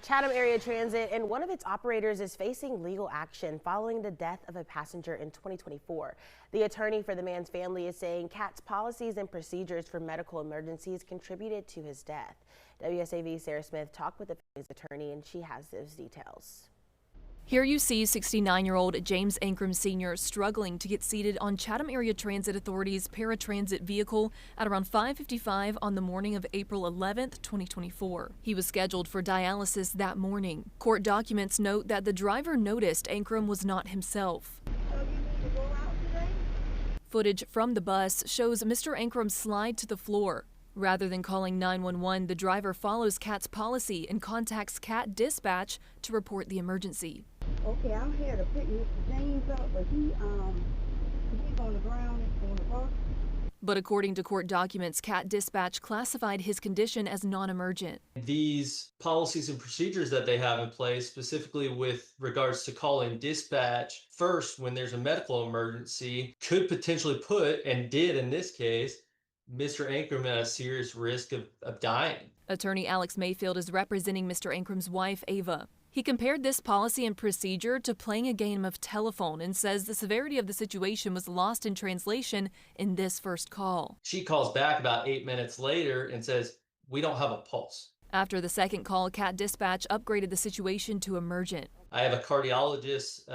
Chatham Area Transit and one of its operators is facing legal action following the death of a passenger in 2024. The attorney for the man's family is saying CAT's policies and procedures for medical emergencies contributed to his death. WSAV Sarah Smith talked with the family's attorney, and she has those details. Here you see 69-year-old James Ankrum Sr. struggling to get seated on Chatham Area Transit Authority's paratransit vehicle at around 5:55 on the morning of April 11th, 2024. He was scheduled for dialysis that morning. Court documents note that the driver noticed Ankrum was not himself. So you need to go out today? Footage from the bus shows Mr. Ankrum slide to the floor. Rather than calling 911, the driver follows CAT's policy and contacts CAT dispatch to report the emergency. Okay, I'm here to pick Mr. James up, but he's on the ground on the bus. But according to court documents, CAT dispatch classified his condition as non-emergent. These policies and procedures that they have in place, specifically with regards to calling dispatch first when there's a medical emergency, could potentially put, and did in this case, Mr. Ankrum at a serious risk of dying. Attorney Alex Mayfield is representing Mr. Ankrum's wife, Ava. He compared this policy and procedure to playing a game of telephone and says the severity of the situation was lost in translation in this first call. She calls back about 8 minutes later and says, "We don't have a pulse." After the second call, CAT dispatch upgraded the situation to emergent. I have a cardiologist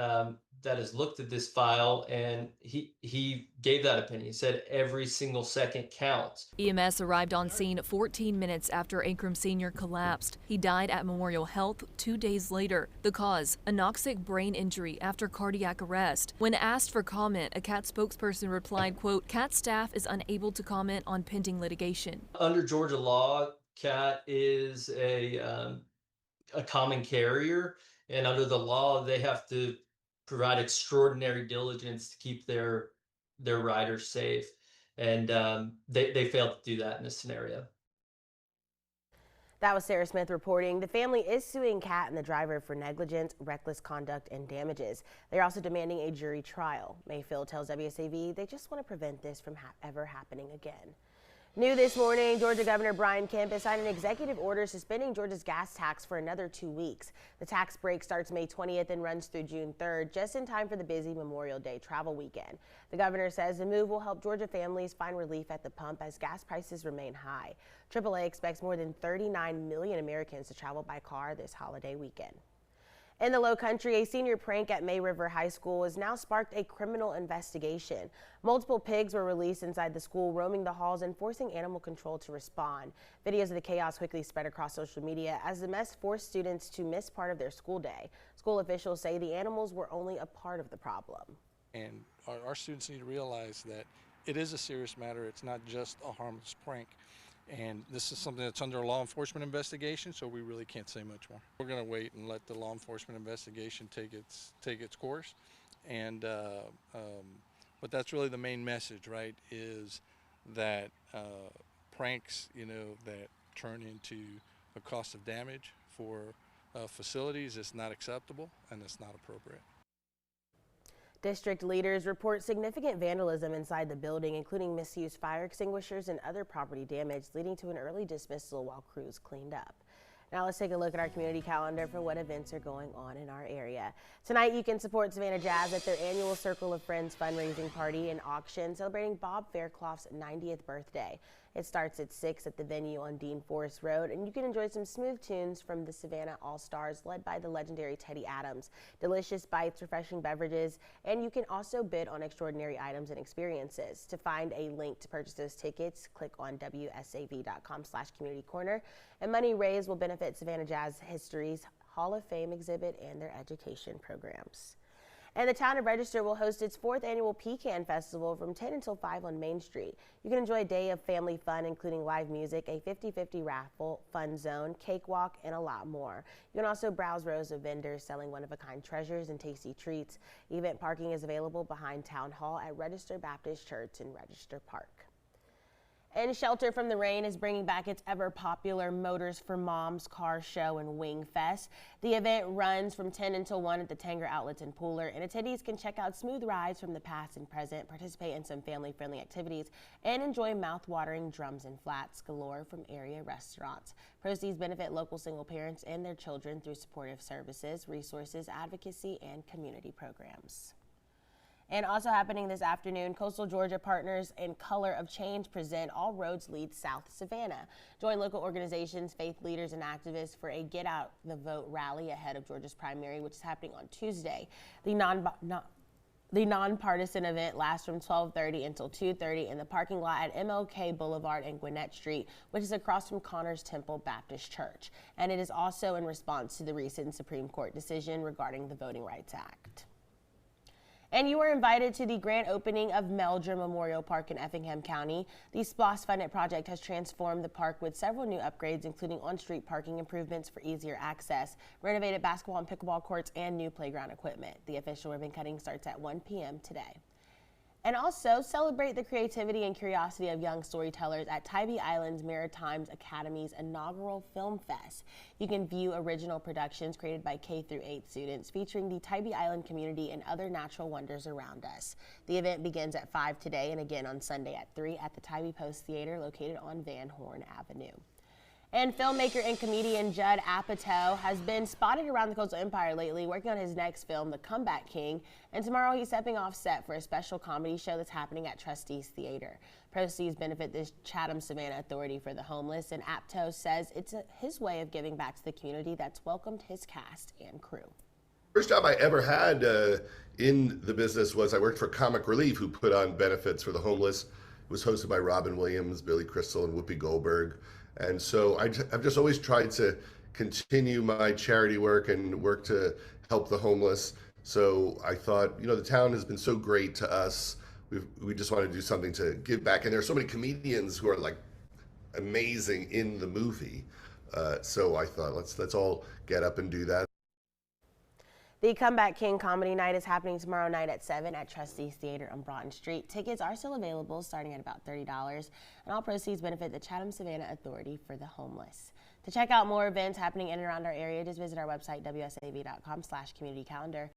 that has looked at this file, and he gave that opinion. He said every single second counts. EMS arrived on scene 14 minutes after Ankrum Sr. collapsed. He died at Memorial Health 2 days later. The cause, anoxic brain injury after cardiac arrest. When asked for comment, a CAT spokesperson replied, quote, "CAT staff is unable to comment on pending litigation." Under Georgia law, CAT is a common carrier, and under the law, they have to provide extraordinary diligence to keep their riders safe, and they failed to do that in this scenario. That was Sarah Smith reporting. The family is suing CAT and the driver for negligence, reckless conduct, and damages. They're also demanding a jury trial. Mayfield tells WSAV they just want to prevent this from ever happening again. New this morning, Georgia Governor Brian Kemp has signed an executive order suspending Georgia's gas tax for another 2 weeks. The tax break starts May 20th and runs through June 3rd, just in time for the busy Memorial Day travel weekend. The governor says the move will help Georgia families find relief at the pump as gas prices remain high. AAA expects more than 39 million Americans to travel by car this holiday weekend. In the Low Country, a senior prank at May River High School has now sparked a criminal investigation. Multiple pigs were released inside the school, roaming the halls and forcing animal control to respond. Videos of the chaos quickly spread across social media as the mess forced students to miss part of their school day. School officials say the animals were only a part of the problem. And our students need to realize that it is a serious matter. It's not just a harmless prank. And this is something that's under a law enforcement investigation, so we really can't say much more. We're going to wait and let the law enforcement investigation take its course. And but that's really the main message, right? Is that pranks, that turn into a cost of damage for facilities is not acceptable and it's not appropriate. District leaders report significant vandalism inside the building, including misused fire extinguishers and other property damage, leading to an early dismissal while crews cleaned up. Now let's take a look at our community calendar for what events are going on in our area. Tonight you can support Savannah Jazz at their annual Circle of Friends fundraising party and auction celebrating Bob Fairclough's 90th birthday. It starts at 6 at the venue on Dean Forest Road, and you can enjoy some smooth tunes from the Savannah All-Stars led by the legendary Teddy Adams, delicious bites, refreshing beverages, and you can also bid on extraordinary items and experiences. To find a link to purchase those tickets, click on wsav.com/community-corner, and money raised will benefit Savannah Jazz History's Hall of Fame exhibit and their education programs. And the town of Register will host its 4th annual Pecan Festival from 10 until 5 on Main Street. You can enjoy a day of family fun, including live music, a 50-50 raffle, fun zone, cakewalk, and a lot more. You can also browse rows of vendors selling one-of-a-kind treasures and tasty treats. Event parking is available behind Town Hall at Register Baptist Church in Register Park. And Shelter from the Rain is bringing back its ever-popular Motors for Moms car show and Wing Fest. The event runs from 10 until 1 at the Tanger Outlets in Pooler, and attendees can check out smooth rides from the past and present, participate in some family-friendly activities, and enjoy mouth-watering drums and flats galore from area restaurants. Proceeds benefit local single parents and their children through supportive services, resources, advocacy, and community programs. And also happening this afternoon, Coastal Georgia Partners and Color of Change present All Roads Lead South Savannah. Join local organizations, faith leaders, and activists for a Get Out the Vote rally ahead of Georgia's primary, which is happening on Tuesday. The nonpartisan event lasts from 12:30 until 2:30 in the parking lot at MLK Boulevard and Gwinnett Street, which is across from Connors Temple Baptist Church. And it is also in response to the recent Supreme Court decision regarding the Voting Rights Act. And you were invited to the grand opening of Meldrum Memorial Park in Effingham County. The SPLOST-funded project has transformed the park with several new upgrades, including on-street parking improvements for easier access, renovated basketball and pickleball courts, and new playground equipment. The official ribbon cutting starts at 1 p.m. today. And also celebrate the creativity and curiosity of young storytellers at Tybee Island's Maritime Academy's inaugural Film Fest. You can view original productions created by K-8 students featuring the Tybee Island community and other natural wonders around us. The event begins at 5 today and again on Sunday at 3 at the Tybee Post Theater located on Van Horn Avenue. And filmmaker and comedian Judd Apatow has been spotted around the Coastal Empire lately working on his next film, The Comeback King. And tomorrow he's stepping off set for a special comedy show that's happening at Trustees Theater. Proceeds benefit the Chatham-Savannah Authority for the Homeless, and Apatow says it's his way of giving back to the community that's welcomed his cast and crew. First job I ever had in the business was I worked for Comic Relief, who put on benefits for the homeless. It was hosted by Robin Williams, Billy Crystal, and Whoopi Goldberg. And so I've just always tried to continue my charity work and work to help the homeless. So I thought, the town has been so great to us. We just want to do something to give back. And there's so many comedians who are like amazing in the movie. So I thought, let's all get up and do that. The Comeback King Comedy Night is happening tomorrow night at 7 at Trustees Theater on Broughton Street. Tickets are still available, starting at about $30, and all proceeds benefit the Chatham-Savannah Authority for the Homeless. To check out more events happening in and around our area, just visit our website, wsav.com/community calendar.